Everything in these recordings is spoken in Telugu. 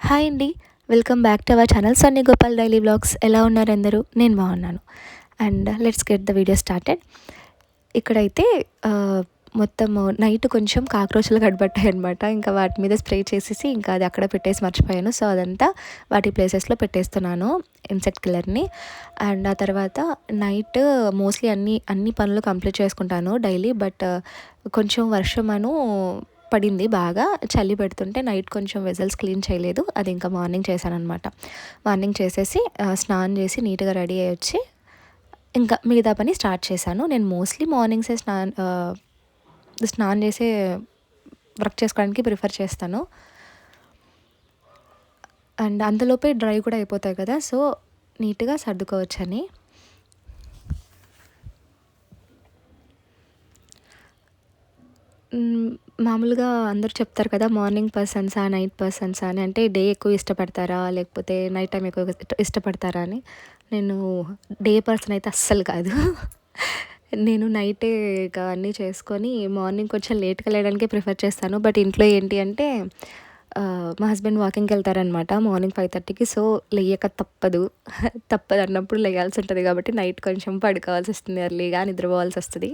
హాయ్ అండి. Welcome back to our channel Sunny Gopal daily vlogs. ఎలా ఉన్నారు అందరూ? నేను బాగున్నాను. And let's get the video started. ఇక్కడైతే మొత్తము నైట్ కొంచెం కాక్రోచ్లు గడబట్టాయి అనమాట. ఇంకా వాటి మీద స్ప్రే చేసేసి ఇంకా అది అక్కడ పెట్టేసి మర్చిపోయాను. సో అదంతా వాటి ప్లేసెస్లో పెట్టేస్తున్నాను ఇన్సెక్ట్ కిల్లర్ని. అండ్ ఆ తర్వాత నైట్ మోస్ట్లీ అన్ని పనులు కంప్లీట్ చేసుకుంటాను డైలీ. బట్ కొంచెం వర్షమను పడింది, బాగా చలి పెడుతుంటే నైట్ కొంచెం వెజల్స్ క్లీన్ చేయలేదు. అది ఇంకా మార్నింగ్ చేశానమాట. మార్నింగ్ చేసేసి స్నానం చేసి నీట్గా రెడీ అయ్యి వచ్చి ఇంకా మిగతా పని స్టార్ట్ చేశాను. నేను మోస్ట్లీ మార్నింగ్సే స్నానం చేసే వర్క్ చేసుకోవడానికి ప్రిఫర్ చేస్తాను. అండ్ అంతలోపే డ్రై కూడా అయిపోతాయి కదా, సో నీట్గా సర్దుకోవచ్చని. మామూలుగా అందరూ చెప్తారు కదా, మార్నింగ్ పర్సన్సా నైట్ పర్సన్సా అని. అంటే డే ఎక్కువ ఇష్టపడతారా లేకపోతే నైట్ టైం ఎక్కువ ఇష్టపడతారా అని. నేను డే పర్సన్ అయితే అస్సలు కాదు. నేను నైటే ఇక అన్నీ చేసుకొని మార్నింగ్ కొంచెం లేట్గా లేయడానికే ప్రిఫర్ చేస్తాను. బట్ ఇంట్లో ఏంటి అంటే మా హస్బెండ్ వాకింగ్కి వెళ్తారనమాట మార్నింగ్ 5:30కి. సో లేయక తప్పదు. తప్పదు అన్నప్పుడు లేయాల్సి ఉంటుంది కాబట్టి నైట్ కొంచెం పడుకోవాల్సి వస్తుంది, ఎర్లీగా నిద్రపోవాల్సి వస్తుంది.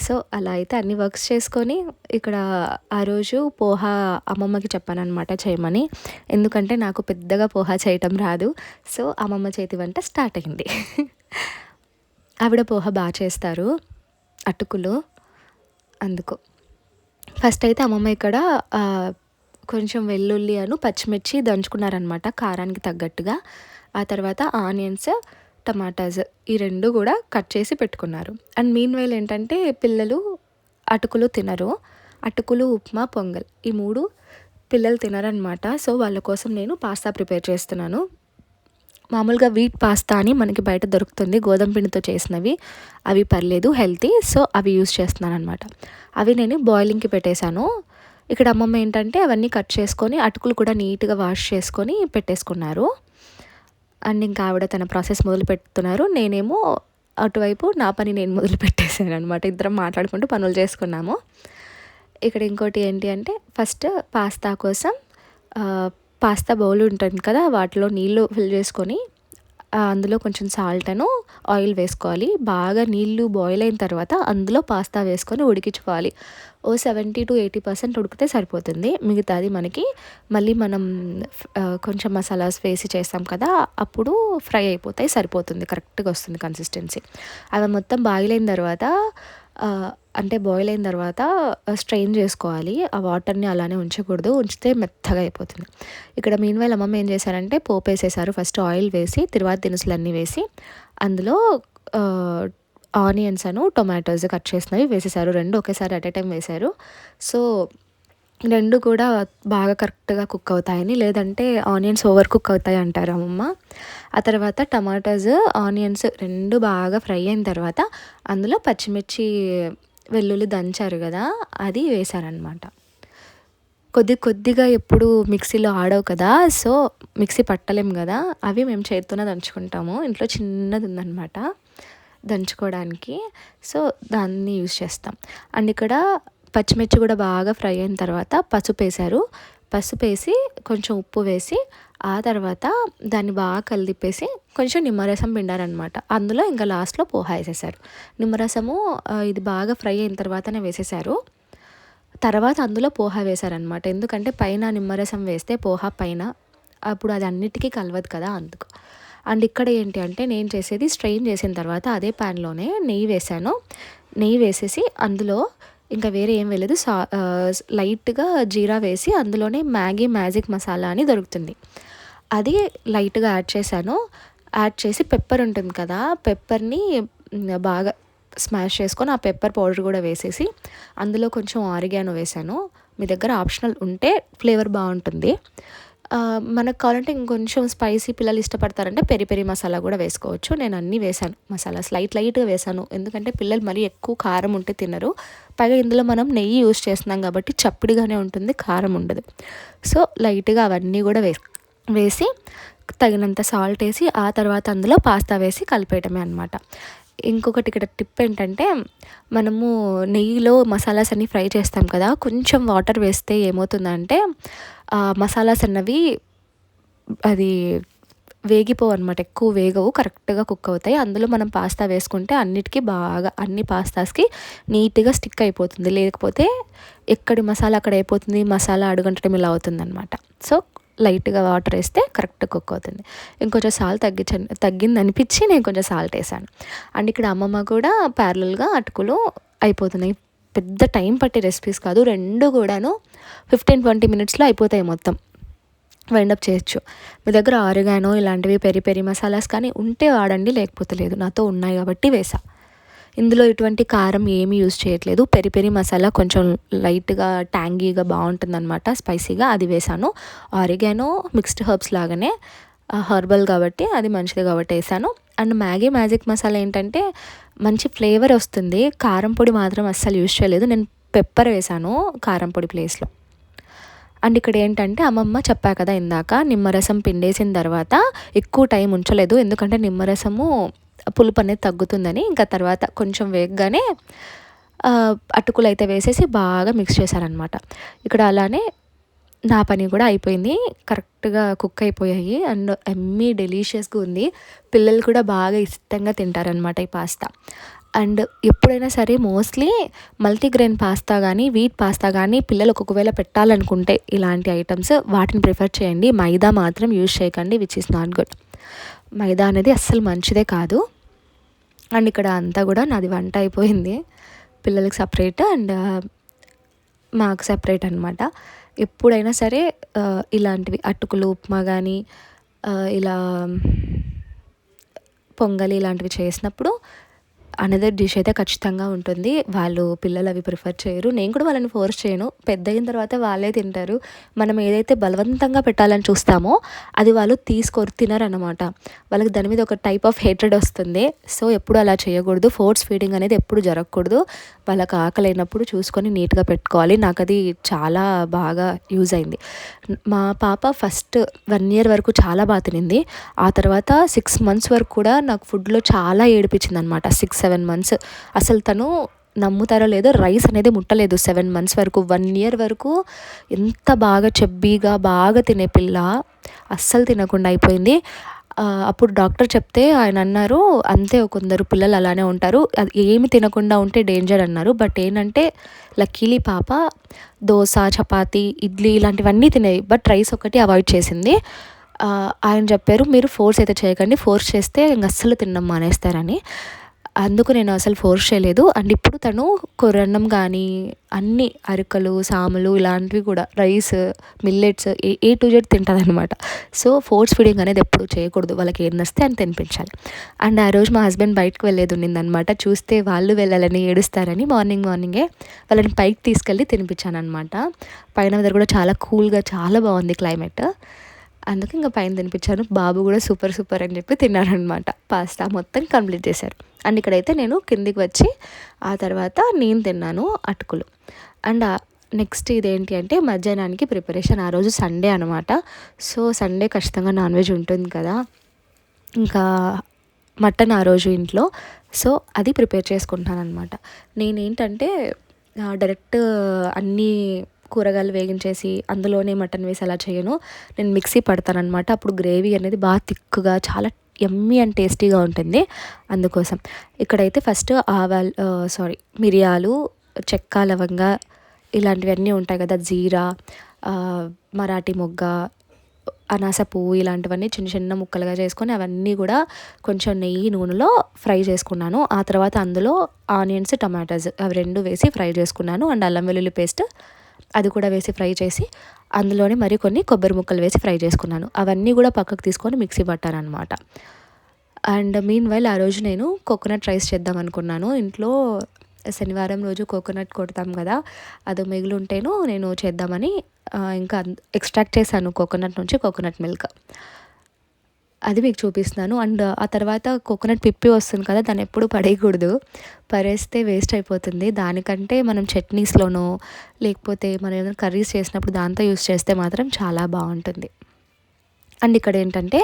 సో అలా అయితే అన్ని వర్క్స్ చేసుకొని ఇక్కడ ఆ రోజు పోహా అమ్మమ్మకి చెప్పానమాట చేయమని. ఎందుకంటే నాకు పెద్దగా పోహా చేయటం రాదు. సో అమ్మమ్మ చేతి వంట స్టార్ట్ అయింది. ఆవిడ పోహా బాగా చేస్తారు, అటుకులు. అందుకు ఫస్ట్ అయితే అమ్మమ్మ ఇక్కడ కొంచెం వెల్లుల్లి పచ్చిమిర్చి దంచుకున్నారనమాట కారానికి తగ్గట్టుగా. ఆ తర్వాత ఆనియన్స్, టమాటాస్ ఈ రెండు కూడా కట్ చేసి పెట్టుకున్నారు. అండ్ మీన్ వైల్ ఏంటంటే పిల్లలు అటుకులు తినరు. అటుకులు, ఉప్మా, పొంగల్ ఈ 3 పిల్లలు తినరనమాట. సో వాళ్ళ కోసం నేను పాస్తా ప్రిపేర్ చేస్తున్నాను. మామూలుగా వీట్ పాస్తా అని మనకి బయట దొరుకుతుంది, గోధుమ పిండితో చేసినవి. అవి పర్లేదు, హెల్తీ. సో అవి యూస్ చేస్తున్నాను అనమాట. అవి నేను బాయిలింగ్కి పెట్టేశాను. ఇక్కడ అమ్మమ్మ ఏంటంటే అవన్నీ కట్ చేసుకొని అటుకులు కూడా నీట్గా వాష్ చేసుకొని పెట్టేసుకున్నారు. అండ్ ఇంకా ఆవిడ తన ప్రాసెస్ మొదలు పెడుతున్నారు. నేనేమో అటువైపు నా పని నేను మొదలు పెట్టేశాను అనమాట. ఇద్దరం మాట్లాడుకుంటూ పనులు చేసుకున్నాము. ఇక్కడ ఇంకోటి ఏంటి అంటే ఫస్ట్ పాస్తా కోసం పాస్తా బౌల్ ఉంటుంది కదా, వాటిలో నీళ్ళు ఫిల్ చేసుకొని అందులో కొంచెం సాల్ట్ను ఆయిల్ వేసుకోవాలి. బాగా నీళ్ళు బాయిల్ అయిన తర్వాత అందులో పాస్తా వేసుకొని ఉడికించుకోవాలి. 70 to 80% ఉడికితే సరిపోతుంది. మిగతాది మనకి మళ్ళీ మనం కొంచెం మసాలాస్ వేసి చేస్తాం కదా, అప్పుడు ఫ్రై అయిపోతాయి, సరిపోతుంది, కరెక్ట్గా వస్తుంది కన్సిస్టెన్సీ. అవి మొత్తం బాయిల్ అయిన తర్వాత బాయిల్ అయిన తర్వాత స్ట్రెయిన్ చేసుకోవాలి. ఆ వాటర్ని అలానే ఉంచకూడదు, ఉంచితే మెత్తగా అయిపోతుంది. ఇక్కడ మీన్ వైల్ అమ్మమ్మ ఏం చేశారంటే పోపు వేసేసారు. ఫస్ట్ ఆయిల్ వేసి తర్వాత దినుసులన్నీ వేసి అందులో ఆనియన్స్ టొమాటోస్ కట్ చేసినవి వేసేసారు. 2 ఒకేసారి అట్ ఏ టైం వేశారు. సో 2 కూడా బాగా కరెక్ట్గా కుక్ అవుతాయని, లేదంటే ఆనియన్స్ ఓవర్ కుక్ అవుతాయి అంటారు అమ్మమ్మ. ఆ తర్వాత టమాటోస్, ఆనియన్స్ 2 బాగా ఫ్రై అయిన తర్వాత అందులో పచ్చిమిర్చి, వెల్లుల్లి దంచారు కదా, అది వేశారనమాట. కొద్దిగా ఎప్పుడు మిక్సీలో ఆడవు కదా, సో మిక్సీ పట్టలేం కదా, అవి మేము చేతితోనే దంచుకుంటాము. ఇంట్లో చిన్నది ఉందన్నమాట దంచుకోవడానికి, సో దాన్ని యూస్ చేస్తాం. అండ్ ఇక్కడ పచ్చిమిర్చి కూడా బాగా ఫ్రై అయిన తర్వాత పసుపు వేశారు. పసుపు వేసి కొంచెం ఉప్పు వేసి ఆ తర్వాత దాన్ని బాగా కలిపేసి కొంచెం నిమ్మరసం పిండారనమాట. అందులో ఇంకా లాస్ట్లో పోహా వేసేసారు. నిమ్మరసము ఇది బాగా ఫ్రై అయిన తర్వాతనే వేసేసారు. తర్వాత అందులో పోహా వేశారనమాట. ఎందుకంటే పైన నిమ్మరసం వేస్తే పోహా పైన అప్పుడు అది అన్నిటికీ కలవదు కదా, అందుకు. అండ్ ఇక్కడ ఏంటి అంటే నేను చేసేది స్ట్రెయిన్ చేసిన తర్వాత అదే ప్యాన్లోనే నెయ్యి వేసాను. నెయ్యి వేసేసి అందులో ఇంకా వేరే ఏం వేయలేదు, లైట్గా జీరా వేసి అందులోనే మ్యాగీ మ్యాజిక్ మసాలా అని దొరుకుతుంది, అది లైట్గా యాడ్ చేశాను. యాడ్ చేసి పెప్పర్ ఉంటుంది కదా, పెప్పర్ని బాగా స్మాష్ చేసుకొని ఆ పెప్పర్ పౌడర్ కూడా వేసేసి అందులో కొంచెం ఆరిగానో వేసాను. మీ దగ్గర ఆప్షనల్ ఉంటే ఫ్లేవర్ బాగుంటుంది. మనకు కావాలంటే ఇంకొంచెం స్పైసీ పిల్లలు ఇష్టపడతారంటే పెరి పెరి మసాలా కూడా వేసుకోవచ్చు. నేను అన్నీ వేసాను మసాలాస్, లైట్గా వేసాను. ఎందుకంటే పిల్లలు మరీ ఎక్కువ కారం ఉంటే తినరు. పైగా ఇందులో మనం నెయ్యి యూస్ చేస్తున్నాం కాబట్టి చప్పిడిగానే ఉంటుంది, కారం ఉండదు. సో లైట్గా అవన్నీ కూడా వేసి తగినంత సాల్ట్ వేసి ఆ తర్వాత అందులో పాస్తా వేసి కలిపేయటమే అనమాట. ఇంకొకటి ఇక్కడ టిప్ ఏంటంటే మనము నెయ్యిలో మసాలాస్ అన్నీ ఫ్రై చేస్తాం కదా, కొంచెం వాటర్ వేస్తే ఏమవుతుందంటే మసాలాస్ అన్నవి అది వేగిపోవన్నమాట, ఎక్కువ వేగవు, కరెక్ట్గా కుక్ అవుతాయి. అందులో మనం పాస్తా వేసుకుంటే అన్నిటికీ బాగా అన్ని పాస్తాస్కి నీట్గా స్టిక్ అయిపోతుంది. లేకపోతే ఎక్కడి మసాలా అక్కడ అయిపోతుంది, మసాలా అడుగంటడం ఇలా అవుతుందన్నమాట. సో లైట్గా వాటర్ వేస్తే కరెక్ట్ కుక్ అవుతుంది. ఇంకొంచెం సాల్ట్ తగ్గింది అనిపించి నేను కొంచెం సాల్ట్ వేసాను. అండ్ ఇక్కడ అమ్మమ్మ కూడా ప్యారలల్గా అటుకులు అయిపోతున్నాయి. పెద్ద టైం పట్టే రెసిపీస్ కాదు, రెండు కూడాను 15-20 మినిట్స్లో అయిపోతాయి మొత్తం. వైండప్ చేయొచ్చు. మీ దగ్గర ఆరిగానో ఇలాంటివి పెరి పెరి మసాలాస్ కానీ ఉంటే వాడండి, లేకపోతే లేదు. నాతో ఉన్నాయి కాబట్టి వేసా. ఇందులో ఎటువంటి కారం ఏమీ యూజ్ చేయట్లేదు. పెరి పెరి మసాలా కొంచెం లైట్గా ట్యాంగీగా బాగుంటుందన్నమాట, స్పైసీగా, అది వేసాను. ఆరిగానో మిక్స్డ్ హర్బ్స్ లాగానే, హర్బల్ కాబట్టి అది మంచిది కాబట్టి వేసాను. అండ్ మ్యాగీ మ్యాజిక్ మసాలా ఏంటంటే మంచి ఫ్లేవర్ వస్తుంది. కారం పొడి మాత్రం అస్సలు యూజ్ చేయలేదు. నేను పెప్పర్ వేసాను కారం పొడి ప్లేస్లో. అండ్ ఇక్కడ ఏంటంటే అమ్మమ్మ చెప్పా కదా ఇందాక, నిమ్మరసం పిండేసిన తర్వాత ఎక్కువ టైం ఉంచలేదు, ఎందుకంటే నిమ్మరసము పులుపు అనేది తగ్గుతుందని. ఇంకా తర్వాత కొంచెం వేగగానే అటుకులు అయితే వేసేసి బాగా మిక్స్ చేశారనమాట. ఇక్కడ అలానే నా పని కూడా అయిపోయింది, కరెక్ట్గా కుక్ అయిపోయాయి. అండ్ ఎమ్మీ డెలీషియస్గా ఉంది. పిల్లలు కూడా బాగా ఇష్టంగా తింటారనమాట ఈ పాస్తా. అండ్ ఎప్పుడైనా సరే మోస్ట్లీ మల్టీగ్రెయిన్ పాస్తా కానీ వీట్ పాస్తా కానీ పిల్లలకు ఒకవేళ పెట్టాలనుకుంటే ఇలాంటి ఐటమ్స్ వాటిని ప్రిఫర్ చేయండి. మైదా మాత్రం యూజ్ చేయకండి, విచ్ ఈస్ నాట్ గుడ్. మైదా అనేది అస్సలు మంచిదే కాదు. అండ్ ఇక్కడ అంతా కూడా నాది వంట అయిపోయింది. పిల్లలకి సపరేట్ అండ్ మాకు సపరేట్ అనమాట. ఎప్పుడైనా సరే ఇలాంటివి అటుకులు, ఉప్మా కానీ ఇలా పొంగలి ఇలాంటివి చేసినప్పుడు అనదర్ డిష్ అయితే ఖచ్చితంగా ఉంటుంది. వాళ్ళు పిల్లలు అవి ప్రిఫర్ చేయరు, నేను కూడా వాళ్ళని ఫోర్స్ చేయను. పెద్ద అయిన తర్వాత వాళ్ళే తింటారు. మనం ఏదైతే బలవంతంగా పెట్టాలని చూస్తామో అది వాళ్ళు తినరన్నమాట. వాళ్ళకి దాని మీద ఒక టైప్ ఆఫ్ హేట్రెడ్ వస్తుంది. సో ఎప్పుడు అలా చేయకూడదు. ఫోర్స్ ఫీడింగ్ అనేది ఎప్పుడు జరగకూడదు. వాళ్ళకి ఆకలి అయినప్పుడు చూసుకొని నీట్గా పెట్టుకోవాలి. నాకు అది చాలా బాగా యూజ్ అయింది. మా పాప ఫస్ట్ 1 year వరకు చాలా బాగా తినింది. ఆ తర్వాత 6 months వరకు కూడా నాకు ఫుడ్లో చాలా ఏడిపించింది అనమాట. 6-7 months అసలు తను, నమ్ముతారో లేదో, రైస్ అనేది ముట్టలేదు 7 months వరకు. 1 year వరకు ఎంత బాగా చెబ్బీగా బాగా తినే పిల్ల అస్సలు తినకుండా అయిపోయింది. అప్పుడు డాక్టర్ చెప్తే ఆయన అన్నారు, అంతే కొందరు పిల్లలు అలానే ఉంటారు, అది ఏమి తినకుండా ఉంటే డేంజర్ అన్నారు. బట్ ఏంటంటే లక్కీలీ పాప దోశ, చపాతి, ఇడ్లీ ఇలాంటివన్నీ తినేవి, బట్ రైస్ ఒకటి అవాయిడ్ చేసింది. ఆయన చెప్పారు, మీరు ఫోర్స్ అయితే చేయకండి, ఫోర్స్ చేస్తే ఇంక అస్సలు తినడం మానేస్తారని. అందుకు నేను అసలు ఫోర్స్ చేయలేదు. అండ్ ఇప్పుడు తను కొరన్నం కానీ అన్ని అరికలు, సాములు ఇలాంటివి కూడా, rice, millets, A to Z తింటుంది అనమాట. సో ఫోర్స్ ఫీడింగ్ అనేది ఎప్పుడు చేయకూడదు. వాళ్ళకి ఏం నస్తే అని తినిపించాలి. అండ్ ఆ రోజు మా హస్బెండ్ బయటకు వెళ్ళేది ఉండిందనమాట. చూస్తే వాళ్ళు వెళ్ళాలని ఏడుస్తారని మార్నింగే వాళ్ళని పైకి తీసుకెళ్ళి తినిపించాను అనమాట. పైన వెదర్ కూడా చాలా కూల్గా చాలా బాగుంది క్లైమేట్. అందుకు ఇంకా పైన తినిపించాను. బాబు కూడా సూపర్ అని చెప్పి తిన్నారనమాట. పాస్తా మొత్తం కంప్లీట్ చేశారు. అండ్ ఇక్కడైతే నేను కిందికి వచ్చి ఆ తర్వాత నేను తిన్నాను అటుకులు. అండ్ నెక్స్ట్ ఇదేంటి అంటే మధ్యాహ్నానికి ప్రిపరేషన్. ఆ రోజు సండే అనమాట. సో సండే ఖచ్చితంగా నాన్ వెజ్ ఉంటుంది కదా. ఇంకా మటన్ ఆ రోజు ఇంట్లో, సో అది ప్రిపేర్ చేసుకుంటాను అనమాట. నేనేంటంటే డైరెక్ట్ అన్నీ కూరగాయలు వేగించేసి అందులోనే మటన్ వేసి అలా చేయను. నేను మిక్సీ పడతానమాట. అప్పుడు గ్రేవీ అనేది బాగా థిక్గా చాలా యమ్మీ అండ్ టేస్టీగా ఉంటుంది. అందుకోసం ఇక్కడైతే ఫస్ట్ మిరియాలు, చెక్క, లవంగ ఇలాంటివన్నీ ఉంటాయి కదా, జీరా, మరాఠీ మొగ్గ, అనాస పువ్వు ఇలాంటివన్నీ చిన్న ముక్కలుగా చేసుకొని అవన్నీ కూడా కొంచెం నెయ్యి, నూనెలో ఫ్రై చేసుకున్నాను. ఆ తర్వాత అందులో ఆనియన్స్, టమాటాస్ అవి 2 వేసి ఫ్రై చేసుకున్నాను. అండ్ అల్లం వెల్లుల్లి పేస్ట్ అది కూడా వేసి ఫ్రై చేసి అందులోనే మరి కొన్ని కొబ్బరి ముక్కలు వేసి ఫ్రై చేసుకున్నాను. అవన్నీ కూడా పక్కకు తీసుకొని మిక్సీ పట్టాను అనమాట. అండ్ మీన్ వైల్ ఆ రోజు నేను కోకోనట్ రైస్ చేద్దాం అనుకున్నాను. ఇంట్లో శనివారం రోజు కోకోనట్ కొడతాం కదా, అది మిగిలి ఉంటేను నేను చేద్దామని ఇంకా ఎక్స్ట్రాక్ట్ చేశాను కోకోనట్ నుంచి కోకోనట్ మిల్క్. అది మీకు చూపిస్తున్నాను. అండ్ ఆ తర్వాత కోకోనట్ పిప్పి వస్తుంది కదా, దాన్ని ఎప్పుడు పడేయకూడదు. పడేస్తే వేస్ట్ అయిపోతుంది. దానికంటే మనం చట్నీస్లోనో లేకపోతే మనం ఏదైనా కర్రీస్ చేసినప్పుడు దాంతో యూస్ చేస్తే మాత్రం చాలా బాగుంటుంది. అండ్ ఇక్కడ ఏంటంటే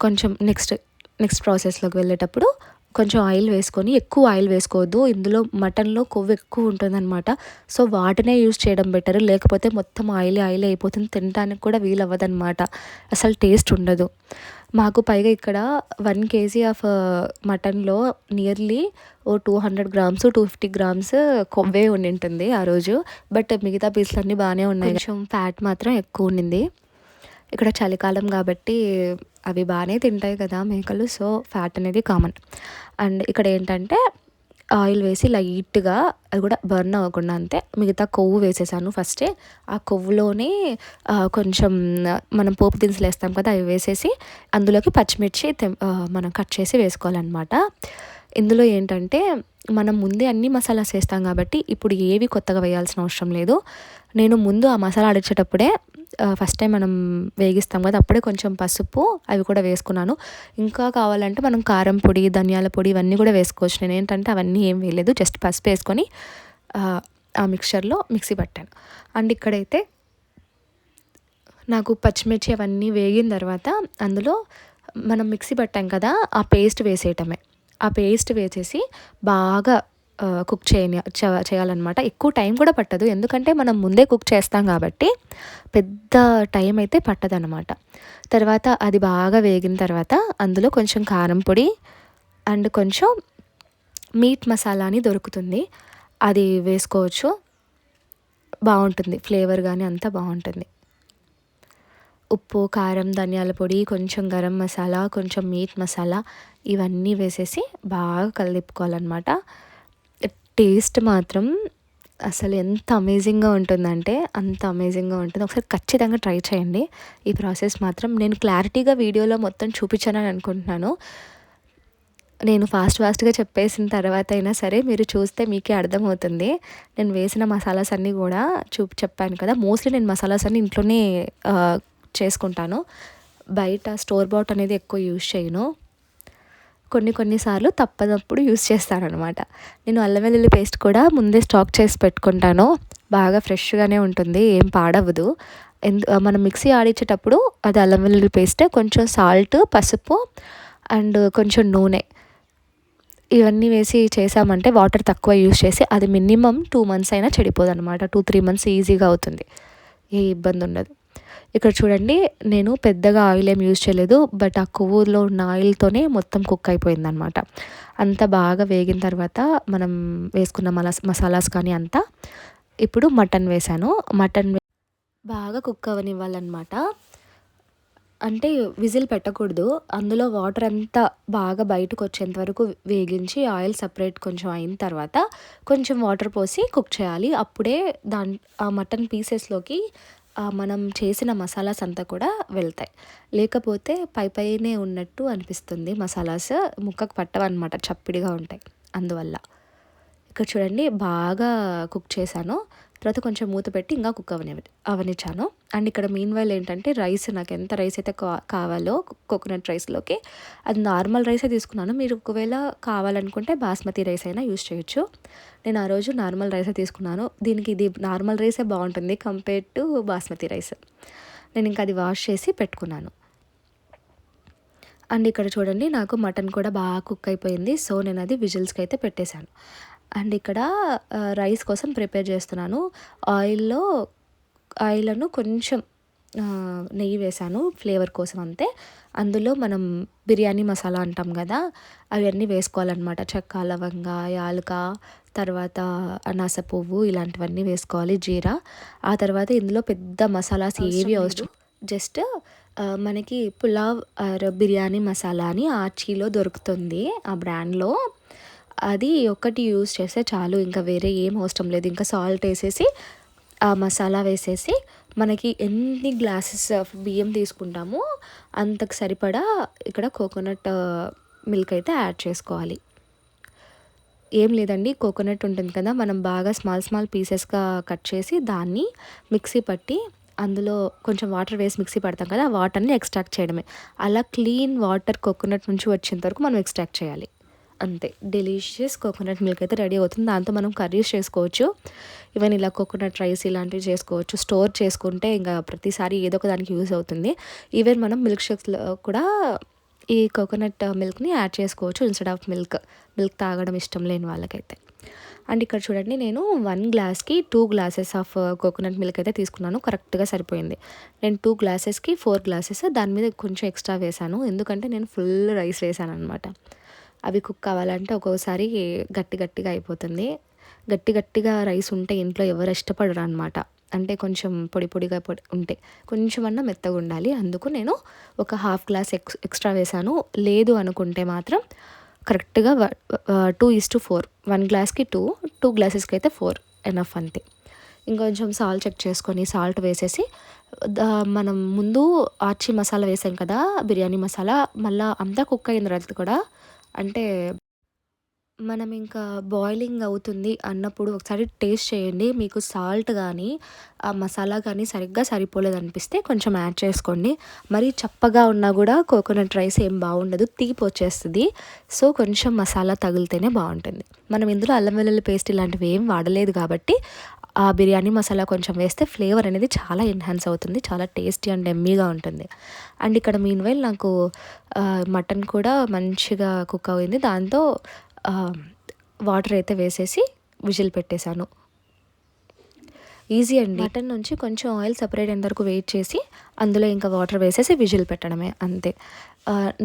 కొంచెం నెక్స్ట్ ప్రాసెస్లోకి వెళ్ళేటప్పుడు కొంచెం ఆయిల్ వేసుకొని, ఎక్కువ ఆయిల్ వేసుకోవద్దు, ఇందులో మటన్లో కొవ్వు ఎక్కువ ఉంటుందన్నమాట. సో వాటినే యూజ్ చేయడం బెటర్, లేకపోతే మొత్తం ఆయిల్ అయిపోతుంది, తినడానికి కూడా వీలవ్వదన్నమాట, అసలు టేస్ట్ ఉండదు. మాకు పైగా ఇక్కడ 1 కేజీ ఆఫ్ మటన్లో నియర్లీ ఓ 200 గ్రామ్స్ 250 గ్రామ్స్ కొవ్వే ఉండింటుంది ఆ రోజు. బట్ మిగతా పీసులన్నీ బాగానే ఉన్నాయి, కొంచెం ఫ్యాట్ మాత్రం ఎక్కువ ఉండింది. ఇక్కడ చలికాలం కాబట్టి అవి బాగానే తింటాయి కదా మేకలు, సో ఫ్యాట్ అనేది కామన్. అండ్ ఇక్కడ ఏంటంటే ఆయిల్ వేసి లైట్గా, అది కూడా బర్న్ అవ్వకుండా అంతే, మిగతా కొవ్వు వేసేసాను ఫస్టే. ఆ కొవ్వులోనే కొంచెం మనం పోపు దినుసులు వేస్తాం కదా, అవి వేసేసి అందులోకి పచ్చిమిర్చి మనం కట్ చేసి వేసుకోవాలన్నమాట. ఇందులో ఏంటంటే మనం ముందే అన్ని మసాలాస్ వేస్తాం కాబట్టి ఇప్పుడు ఏవి కొత్తగా వేయాల్సిన అవసరం లేదు. నేను ముందు ఆ మసాలా ఆడించేటప్పుడే ఫస్ట్ టైం మనం వేగిస్తాం కదా, అప్పుడే కొంచెం పసుపు అవి కూడా వేసుకున్నాను. ఇంకా కావాలంటే మనం కారం పొడి, ధనియాల పొడి ఇవన్నీ కూడా వేసుకోవచ్చు. నేను ఏంటంటే అవన్నీ ఏం వేయలేదు, జస్ట్ పసుపు వేసుకొని ఆ మిక్చర్లో మిక్సీ పట్టాను. అండ్ ఇక్కడైతే నాకు పచ్చిమిర్చి అవన్నీ వేగిన తర్వాత అందులో మనం మిక్సీ పట్టాం కదా, ఆ పేస్ట్ వేసేయటమే. ఆ పేస్ట్ వేసేసి బాగా కుక్ చేయాలన్నమాట. ఎక్కువ టైం కూడా పట్టదు, ఎందుకంటే మనం ముందే కుక్ చేస్తాం కాబట్టి పెద్ద టైం అయితే పట్టదనమాట. తర్వాత అది బాగా వేగిన తర్వాత అందులో కొంచెం కారం పొడి అండ్ కొంచెం మీట్ మసాలా అని దొరుకుతుంది, అది వేసుకోవచ్చు, బాగుంటుంది ఫ్లేవర్ కానీ అంతా బాగుంటుంది. ఉప్పు, కారం, ధనియాల పొడి, కొంచెం గరం మసాలా, కొంచెం మీట్ మసాలా ఇవన్నీ వేసేసి బాగా కలిపుకోవాలన్నమాట. టేస్ట్ మాత్రం అసలు ఎంత అమేజింగ్గా ఉంటుందంటే అంత అమేజింగ్గా ఉంటుంది. ఒకసారి ఖచ్చితంగా ట్రై చేయండి ఈ ప్రాసెస్ మాత్రం. నేను క్లారిటీగా వీడియోలో మొత్తం చూపించానని అనుకుంటున్నాను. నేను ఫాస్ట్గా చెప్పేసిన తర్వాత అయినా సరే మీరు చూస్తే మీకే అర్థమవుతుంది. నేను వేసిన మసాలాస్ అన్నీ కూడా చెప్పాను కదా, మోస్ట్లీ నేను మసాలాస్ అన్నీ ఇంట్లోనే చేసుకుంటాను, బయట స్టోర్ బాట్ అనేది ఎక్కువ యూజ్ చేయను. కొన్నిసార్లు తప్పనప్పుడు యూస్ చేస్తానన్నమాట. నేను అల్లం వెల్లుల్లి పేస్ట్ కూడా ముందే స్టాక్ చేసి పెట్టుకుంటాను, బాగా ఫ్రెష్గానే ఉంటుంది, ఏం పాడవదు. మనం మిక్సీ ఆడించేటప్పుడు అది అల్లం వెల్లుల్లి పేస్ట్, కొంచెం సాల్ట్, పసుపు అండ్ కొంచెం నూనె ఇవన్నీ వేసి చేసామంటే, వాటర్ తక్కువ యూస్ చేసి, అది మినిమం 2 months అయినా చెడిపోదు అనమాట. 2-3 months ఈజీగా అవుతుంది, ఏ ఇబ్బంది ఉండదు. ఇక్కడ చూడండి, నేను పెద్దగా ఆయిల్ ఏం యూజ్ చేయలేదు, బట్ ఆ కొవ్వులో ఉన్న ఆయిల్తోనే మొత్తం కుక్ అయిపోయిందనమాట. అంతా బాగా వేగిన తర్వాత మనం వేసుకున్న మసాలాస్ కానీ అంతా, ఇప్పుడు మటన్ వేసాను. బాగా కుక్ అవ్వనివ్వాలన్నమాట. అంటే విజిల్ పెట్టకూడదు, అందులో వాటర్ అంతా బాగా బయటకు వచ్చేంత వరకు వేగించి ఆయిల్ సపరేట్ కొంచెం అయిన తర్వాత కొంచెం వాటర్ పోసి కుక్ చేయాలి. అప్పుడే ఆ మటన్ పీసెస్లోకి మనం చేసిన మసాలాస్ అంతా కూడా వెళ్తాయి, లేకపోతే పైనే ఉన్నట్టు అనిపిస్తుంది, మసాలాస్ ముక్కకు పట్టవన్నమాట, చప్పిడిగా ఉంటాయి. అందువల్ల ఇక్కడ చూడండి బాగా కుక్ చేశాను. తర్వాత కొంచెం మూత పెట్టి ఇంకా కుక్ అవనిచ్చాను. అండ్ ఇక్కడ మీన్ వైల్ ఏంటంటే రైస్, నాకు ఎంత రైస్ అయితే కావాలో కోకోనట్ రైస్లోకి, అది నార్మల్ రైసే తీసుకున్నాను. మీరు ఒకవేళ కావాలనుకుంటే బాస్మతి రైస్ అయినా యూస్ చేయొచ్చు. నేను ఆ రోజు నార్మల్ రైసే తీసుకున్నాను. దీనికి ఇది నార్మల్ రైసే బాగుంటుంది కంపేర్ టు బాస్మతి రైస్. నేను ఇంకా అది వాష్ చేసి పెట్టుకున్నాను. అండ్ ఇక్కడ చూడండి నాకు మటన్ కూడా బాగా కుక్ అయిపోయింది, సో నేను అది విజిల్స్కి అయితే పెట్టేశాను. అండ్ ఇక్కడ రైస్ కోసం ప్రిపేర్ చేస్తున్నాను. ఆయిల్ను కొంచెం నెయ్యి వేసాను ఫ్లేవర్ కోసం అంతే. అందులో మనం బిర్యానీ మసాలా అంటాం కదా, అవన్నీ వేసుకోవాలన్నమాట. చెక్క, లవంగ, యాలక, తర్వాత అనాస పువ్వు ఇలాంటివన్నీ వేసుకోవాలి, జీరా. ఆ తర్వాత ఇందులో పెద్ద మసాలాస్ ఏవి అవసరం, జస్ట్ మనకి పులావ్ బిర్యానీ మసాలా అని ఆచీలో దొరుకుతుంది, ఆ బ్రాండ్లో, అది ఒకటి యూస్ చేస్తే చాలు, ఇంకా వేరే ఏం అవసరం లేదు. ఇంకా సాల్ట్ వేసేసి ఆ మసాలా వేసేసి మనకి ఎన్ని గ్లాసెస్ బియ్యం తీసుకుంటామో అంతకు సరిపడా ఇక్కడ కోకోనట్ మిల్క్ అయితే యాడ్ చేసుకోవాలి. ఏం లేదండి, కోకోనట్ ఉంటుంది కదా, మనం బాగా స్మాల్ పీసెస్గా కట్ చేసి దాన్ని మిక్సీ పట్టి అందులో కొంచెం వాటర్ వేసి మిక్సీ పడతాం కదా, ఆ వాటర్ని ఎక్స్ట్రాక్ట్ చేయడమే. అలా క్లీన్ వాటర్ కోకోనట్ నుంచి వచ్చేంత వరకు మనం ఎక్స్ట్రాక్ట్ చేయాలి, అంతే. డెలిషియస్ కోకోనట్ మిల్క్ అయితే రెడీ అవుతుంది. దాంతో మనం కర్రీస్ చేసుకోవచ్చు, ఈవెన్ ఇలా కోకోనట్ రైస్ ఇలాంటివి చేసుకోవచ్చు. స్టోర్ చేసుకుంటే ఇంకా ప్రతిసారి ఏదో ఒక దానికి యూజ్ అవుతుంది. ఈవెన్ మనం మిల్క్ షేక్స్లో కూడా ఈ కోకోనట్ మిల్క్ని యాడ్ చేసుకోవచ్చు ఇన్స్టెడ్ ఆఫ్ మిల్క్ తాగడం ఇష్టం లేని వాళ్ళకైతే. అండ్ ఇక్కడ చూడండి, నేను 1 గ్లాస్కి 2 గ్లాసెస్ ఆఫ్ కోకోనట్ మిల్క్ అయితే తీసుకున్నాను. కరెక్ట్గా సరిపోయింది. నేను 2 గ్లాసెస్కి 4 గ్లాసెస్ దాని మీద కొంచెం ఎక్స్ట్రా వేసాను, ఎందుకంటే నేను ఫుల్ రైస్ వేసాను అనమాట. అవి కుక్ కావాలంటే ఒక్కొక్కసారి గట్టిగా అయిపోతుంది. గట్టిగా రైస్ ఉంటే ఇంట్లో ఎవరు ఇష్టపడరు అనమాట. అంటే కొంచెం పొడిగా ఉంటే కొంచెమన్నా మెత్తగా ఉండాలి. అందుకు నేను ఒక హాఫ్ గ్లాస్ ఎక్స్ట్రా వేసాను. లేదు అనుకుంటే మాత్రం కరెక్ట్గా 2:4, 1 గ్లాస్కి 2 గ్లాసెస్కి అయితే 4 ఎనఫ్ అంతే. ఇంకొంచెం సాల్ట్ చెక్ చేసుకొని సాల్ట్ వేసేసి మనం ముందు ఆచి మసాలా వేసాం కదా, బిర్యానీ మసాలా, మళ్ళీ అంతా కుక్ అయిన తర్వాత కూడా, అంటే మనం ఇంకా బాయిలింగ్ అవుతుంది అన్నప్పుడు ఒకసారి టేస్ట్ చేయండి. మీకు సాల్ట్ కానీ ఆ మసాలా కానీ సరిగ్గా సరిపోలేదనిపిస్తే కొంచెం యాడ్ చేసుకోండి. మరీ చప్పగా ఉన్నా కూడా కోకోనట్ రైస్ ఏం బాగుండదు, తీపి వచ్చేస్తుంది. సో కొంచెం మసాలా తగిలితేనే బాగుంటుంది. మనం ఇందులో అల్లం వెల్లుల్లి పేస్ట్ ఇలాంటివి ఏం వాడలేదు కాబట్టి ఆ బిర్యానీ మసాలా కొంచెం వేస్తే ఫ్లేవర్ అనేది చాలా ఎన్హాన్స్ అవుతుంది, చాలా టేస్టీ అండ్ ఎమ్మీగా ఉంటుంది. అండ్ ఇక్కడ మీన్వైల్ నాకు మటన్ కూడా మంచిగా కుక్ అయింది. దాంతో వాటర్ అయితే వేసేసి విజిల్ పెట్టేశాను. ఈజీ అండి. మటన్ నుంచి కొంచెం ఆయిల్ సపరేట్ అయిన వరకు వెయిట్ చేసి అందులో ఇంకా వాటర్ వేసేసి విజిల్ పెట్టడమే, అంతే.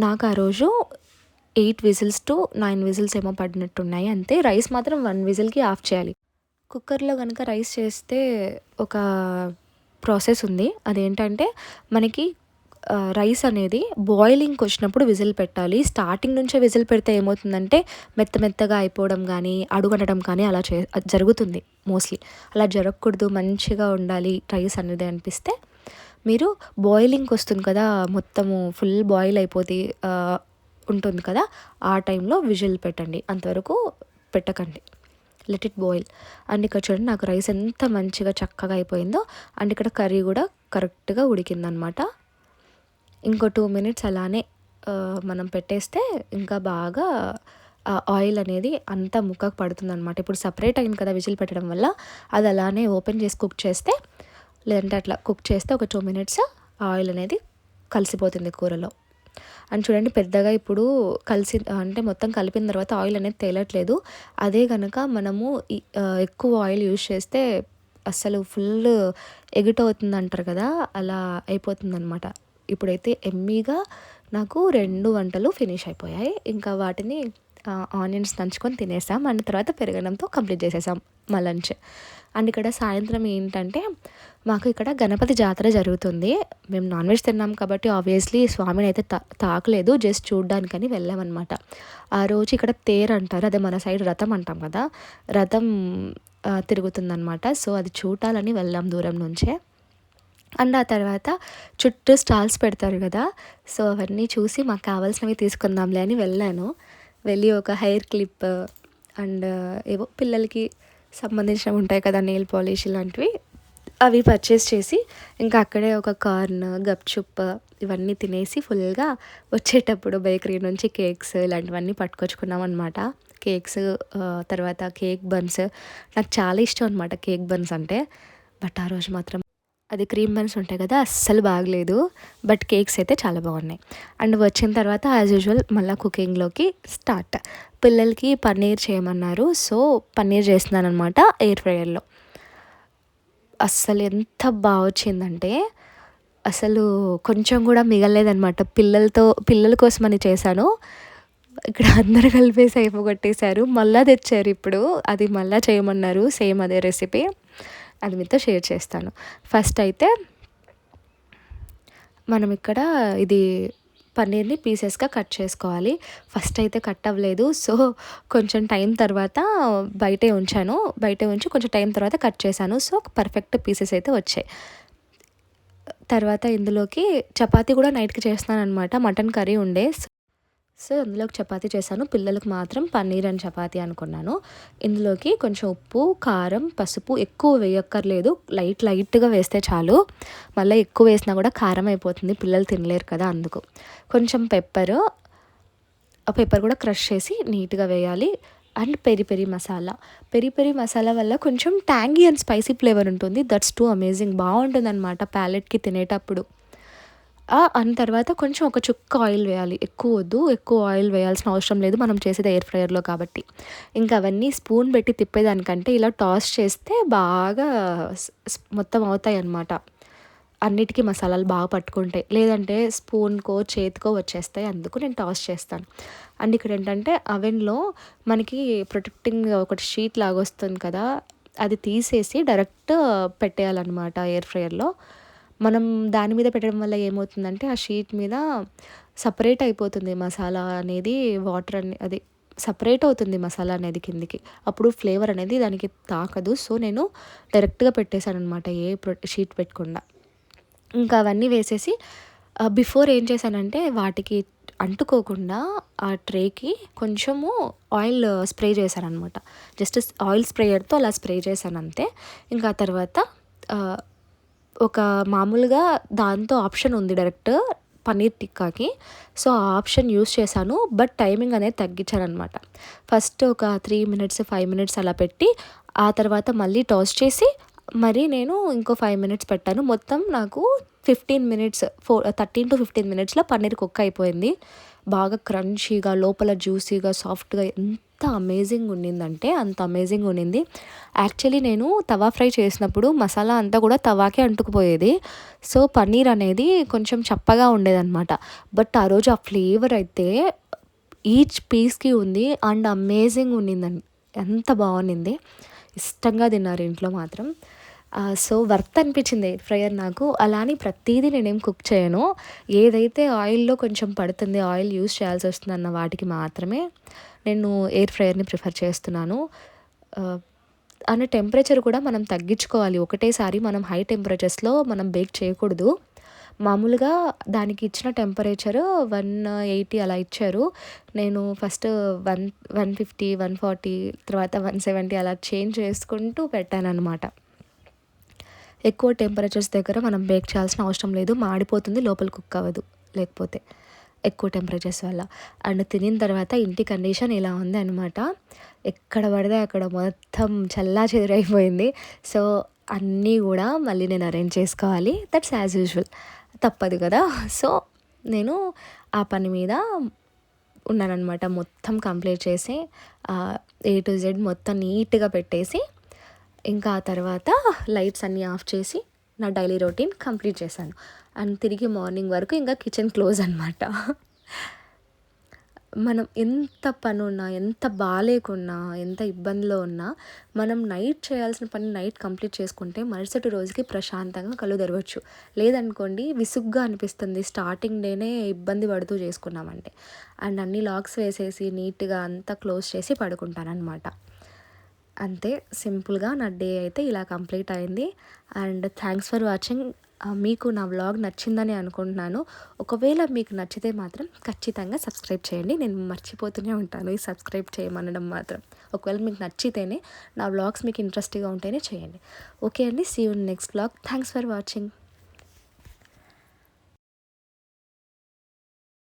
నాకు ఆ రోజు 8 విజిల్స్ టు 9 విజిల్స్ ఏమో పడినట్టున్నాయి, అంతే. రైస్ మాత్రం 1 విజిల్కి ఆఫ్ చేయాలి. కుక్కర్లో కనుక రైస్ చేస్తే ఒక ప్రాసెస్ ఉంది. అదేంటంటే మనకి రైస్ అనేది బాయిలింగ్కి వచ్చినప్పుడు విజిల్ పెట్టాలి. స్టార్టింగ్ నుంచే విజిల్ పెడితే ఏమవుతుందంటే మెత్తగా అయిపోవడం కానీ అడుగనడం కానీ అలా జరుగుతుంది మోస్ట్లీ. అలా జరగకూడదు, మంచిగా ఉండాలి రైస్ అనేది అనిపిస్తే మీరు బాయిలింగ్కి వస్తుంది కదా, మొత్తము ఫుల్ బాయిల్ అయిపోతే ఉంటుంది కదా, ఆ టైంలో విజిల్ పెట్టండి. అంతవరకు పెట్టకండి, లెట్ ఇట్ బాయిల్. అండ్ ఇక్కడ చూడండి నాకు రైస్ ఎంత మంచిగా చక్కగా అయిపోయిందో. అండ్ ఇక్కడ కర్రీ కూడా కరెక్ట్గా ఉడికిందనమాట. ఇంకో 2 మినిట్స్ అలానే మనం పెట్టేస్తే ఇంకా బాగా ఆయిల్ అనేది అంతా ముక్కకు పడుతుందనమాట. ఇప్పుడు సపరేట్ అయింది కదా విజిల్ పెట్టడం వల్ల, అది అలానే ఓపెన్ చేసి కుక్ చేస్తే, లేదంటే అట్లా కుక్ చేస్తే ఒక 2 మినిట్స్ ఆయిల్ అనేది కలిసిపోతుంది కూరలో. అని చూడండి, పెద్దగా ఇప్పుడు అంటే మొత్తం కలిపిన తర్వాత ఆయిల్ అనేది తేలట్లేదు. అదే కనుక మనము ఎక్కువ ఆయిల్ యూజ్ చేస్తే అస్సలు ఫుల్ ఎగిటవుతుంది అంటారు కదా, అలా అయిపోతుంది అనమాట. ఇప్పుడైతే ఎమ్మీగా నాకు 2 వంటలు ఫినిష్ అయిపోయాయి. ఇంకా వాటిని ఆనియన్స్ దంచుకొని తినేసాం. అండ్ తర్వాత పెరగడంతో కంప్లీట్ చేసేసాం మా లంచ్. అండ్ ఇక్కడ సాయంత్రం ఏంటంటే మాకు ఇక్కడ గణపతి జాతర జరుగుతుంది. మేము నాన్ వెజ్ తిన్నాం కాబట్టి ఆబ్వియస్లీ స్వామిని అయితే తాకలేదు, జస్ట్ చూడ్డానికని వెళ్ళామన్నమాట. ఆ రోజు ఇక్కడ తేరు అంటారు, అదే మన సైడ్ రథం అంటాం కదా, రథం తిరుగుతుందనమాట. సో అది చూడాలని వెళ్ళాం దూరం నుంచే. అండ్ ఆ తర్వాత చుట్టూ స్టాల్స్ పెడతారు కదా, సో అవన్నీ చూసి మాకు కావాల్సినవి తీసుకుందాంలే అని వెళ్ళి ఒక హెయిర్ క్లిప్ అండ్ ఏవో పిల్లలకి సంబంధించినవి ఉంటాయి కదా, నెయిల్ పాలిష్ ఇలాంటివి, అవి పర్చేస్ చేసి ఇంకా అక్కడే ఒక కార్న్, గప్చుప్ ఇవన్నీ తినేసి ఫుల్గా వచ్చేటప్పుడు బేకరీ నుంచి కేక్స్ ఇలాంటివన్నీ పట్టుకొచ్చుకున్నాం అనమాట. కేక్స్, తర్వాత కేక్ బన్స్, నాకు చాలా ఇష్టం అనమాట కేక్ బన్స్ అంటే. బట్ ఆ రోజు మాత్రం అది క్రీమ్ బన్స్ ఉంటాయి కదా, అస్సలు బాగలేదు. బట్ కేక్స్ అయితే చాలా బాగున్నాయి. అండ్ వచ్చిన తర్వాత యాజ్ యూజువల్ మళ్ళీ కుకింగ్లోకి స్టార్ట్. పిల్లలకి పన్నీర్ చేయమన్నారు, సో పన్నీర్ చేస్తున్నాను అనమాట ఎయిర్ ఫ్రైయర్లో. అస్సలు ఎంత బాగా వచ్చిందంటే అసలు కొంచెం కూడా మిగలలేదనమాట. పిల్లల కోసమని చేశాను, ఇక్కడ అందరు కలిపేసి అయిపోగొట్టేశారు. మళ్ళీ తెచ్చారు ఇప్పుడు, అది మళ్ళీ చేయమన్నారు, సేమ్ అదే రెసిపీ. అది మీతో షేర్ చేస్తాను. ఫస్ట్ అయితే మనం ఇక్కడ ఇది పన్నీర్ని పీసెస్గా కట్ చేసుకోవాలి. ఫస్ట్ అయితే కట్ అవ్వలేదు, సో కొంచెం టైం తర్వాత బయటే ఉంచి కొంచెం టైం తర్వాత కట్ చేశాను. సో పర్ఫెక్ట్ పీసెస్ అయితే వచ్చాయి. తర్వాత ఇందులోకి చపాతీ కూడా నైట్కి చేస్తున్నాను అనమాట. మటన్ కర్రీ ఉండే, సో అందులోకి చపాతీ చేశాను. పిల్లలకు మాత్రం పన్నీర్ అండ్ చపాతీ అనుకున్నాను. ఇందులోకి కొంచెం ఉప్పు, కారం, పసుపు ఎక్కువ వేయక్కర్లేదు, లైట్గా వేస్తే చాలు. మళ్ళీ ఎక్కువ వేసినా కూడా కారం అయిపోతుంది, పిల్లలు తినలేరు కదా, అందుకు. కొంచెం పెప్పర్ కూడా క్రష్ చేసి నీట్గా వేయాలి. అండ్ పెరి మసాలా వల్ల కొంచెం ట్యాంగీ అండ్ స్పైసీ ఫ్లేవర్ ఉంటుంది. దట్స్ టూ అమేజింగ్, బాగుంటుంది అనమాట ప్యాలెట్కి తినేటప్పుడు. అని తర్వాత కొంచెం ఒక చుక్క ఆయిల్ వేయాలి. ఎక్కువ వద్దు. ఎక్కువ ఆయిల్ వేయాల్సిన అవసరం లేదు. మనం చేసేది ఎయిర్ ఫ్రైయర్‌లో కాబట్టి. ఇంకా అవన్నీ స్పూన్ పెట్టి తిప్పేదానికంటే ఇలా టాస్ చేస్తే బాగా స్ స్ మొత్తం అవుతాయన్నమాట. అన్నిటికి మసాలాలు బాగా పట్టుకుంటాయి. లేదంటే స్పూన్‌కో, చేతికో వచ్చేస్తాయి. అందుకు నేను టాస్ చేస్తాను. అండ్ ఇక్కడేంటంటే అవెన్‌లో మనకి ప్రొటెక్టింగ్ ఒకటి షీట్ లాగొస్తుంది కదా! అది తీసేసి డైరెక్ట్ పెట్టేయాలన్నమాట ఎయిర్ ఫ్రైయర్‌లో. మనం దాని మీద పెట్టడం వల్ల ఏమవుతుందంటే ఆ షీట్ మీద సెపరేట్ అయిపోతుంది మసాలా అనేది. వాటర్ అది సెపరేట్ అవుతుంది మసాలా అనేది కిందికి. అప్పుడు ఫ్లేవర్ అనేది దానికి తాకదు. సో, నేను డైరెక్ట్‌గా పెట్టేసాననమాట ఏ షీట్ పెట్టకుండా. ఇంకా అవన్నీ వేసేసి బిఫోర్ ఏం చేశానంటే వాటికి అంటుకోకుండా ఆ ట్రేకి కొంచెము ఆయిల్ స్ప్రే చేశాననమాట. జస్ట్ ఆయిల్ స్ప్రేయర్‌తో అలా స్ప్రే చేశాను అంతే. ఇంకా ఆ తర్వాత ఒక మామూలుగా దాంతో ఆప్షన్ ఉంది డైరెక్ట్ పన్నీర్ టిక్కాకి. సో, ఆ ఆప్షన్ యూస్ చేశాను. బట్ టైమింగ్ అనేది తగ్గించాననమాట. ఫస్ట్ ఒక 3 మినిట్స్, 5 మినిట్స్ అలా పెట్టి ఆ తర్వాత మళ్ళీ టాస్ చేసి మరి నేను ఇంకో 5 మినిట్స్ పెట్టాను. మొత్తం నాకు 15 మినిట్స్ 13-15 మినిట్స్‌లో పన్నీర్ కుక్ అయిపోయింది. బాగా క్రంచీగా, లోపల జ్యూసీగా, సాఫ్ట్‌గా ఎంత అమేజింగ్ ఉండిందంటే అంత అమేజింగ్ ఉండింది. యాక్చువల్లీ నేను తవా ఫ్రై చేసినప్పుడు మసాలా అంతా కూడా తవాకే అంటుకుపోయేది. సో, పన్నీర్ అనేది కొంచెం చప్పగా ఉండేదనమాట. బట్ ఆ రోజు ఆ ఫ్లేవర్ అయితే ఈచ్ పీస్‌కి ఉంది అండ్ అమేజింగ్ ఉండిందండి. ఎంత బావుండింది. ఇష్టంగా తిన్నారు ఇంట్లో మాత్రం. సో, వర్త్ అనిపించింది ఎయిర్ ఫ్రైయర్ నాకు. అలా అని ప్రతీదీ నేనేం కుక్ చేయను. ఏదైతే ఆయిల్‌లో కొంచెం పడుతుంది, ఆయిల్ యూజ్ చేయాల్సొస్తుందన్న వాటికి మాత్రమే నేను ఎయిర్ ఫ్రైయర్‌ని ప్రిఫర్ చేస్తున్నాను. ఆహ్, అండ్ టెంపరేచర్ కూడా మనం తగ్గించుకోవాలి. ఒకటేసారి మనం హై టెంపరేచర్స్‌లో మనం బేక్ చేయకూడదు. మామూలుగా దానికి ఇచ్చిన టెంపరేచర్ 180 అలా ఇచ్చారు. నేను ఫస్ట్ 150, 140 తర్వాత 170 అలా చేంజ్ చేసుకుంటూ పెట్టాననమాట. ఎక్కువ టెంపరేచర్స్ దగ్గర మనం బేక్ చేయాల్సిన అవసరం లేదు. మాడిపోతుంది, లోపల కుక్ అవ్వదు లేకపోతే ఎక్కువ టెంపరేచర్స్ వల్ల. అండ్ తినిన తర్వాత ఇంటి కండిషన్ ఇలా ఉందనమాట. ఎక్కడ పడితే అక్కడ మొత్తం చెల్లాచెదురైపోయింది. సో, అన్నీ గూడా మళ్ళీ నేను అరేంజ్ చేసుకోవాలి. That's as usual. తప్పదు కదా! సో, నేను ఆ పని మీద ఉన్నాననమాట. మొత్తం కంప్లీట్ చేసి ఏ టు జెడ్ మొత్తం నీట్‌గా పెట్టేసి ఇంకా ఆ తర్వాత లైట్స్ అన్నీ ఆఫ్ చేసి నా డైలీ రొటీన్ కంప్లీట్ చేశాను. అండ్ తిరిగి మార్నింగ్ వరకు ఇంకా కిచెన్ క్లోజ్ అనమాట. మనం ఎంత పనున్నా, ఎంత బాలేకున్నా, ఎంత ఇబ్బందిలో ఉన్నా, మనం నైట్ చేయాల్సిన పని నైట్ కంప్లీట్ చేసుకుంటే మరుసటి రోజుకి ప్రశాంతంగా కళ్ళు తెరవచ్చు. లేదనుకోండి విసుగ్గా అనిపిస్తుంది స్టార్టింగ్ డేనే ఇబ్బంది పడుతూ చేసుకున్నామంటే. అండ్ అన్ని లాక్స్ వేసేసి నీట్‌గా అంతా క్లోజ్ చేసి పడుకుంటాననమాట. అంతే సింపుల్‌గా నా డే అయితే ఇలా కంప్లీట్ అయింది. And thanks for watching. మీకు నా వ్లాగ్ నచ్చిందని అనుకుంటున్నాను. ఒకవేళ మీకు నచ్చితే మాత్రం ఖచ్చితంగా సబ్స్క్రైబ్ చేయండి. నేను మర్చిపోతూనే ఉంటాను ఈ సబ్స్క్రైబ్ చేయమనడం మాత్రం. ఒకవేళ మీకు నచ్చితేనే నా వ్లాగ్స్ మీకు ఇంట్రెస్ట్‌గా ఉంటేనే చేయండి. ఓకే అండి. See you in next vlog. Thanks for watching.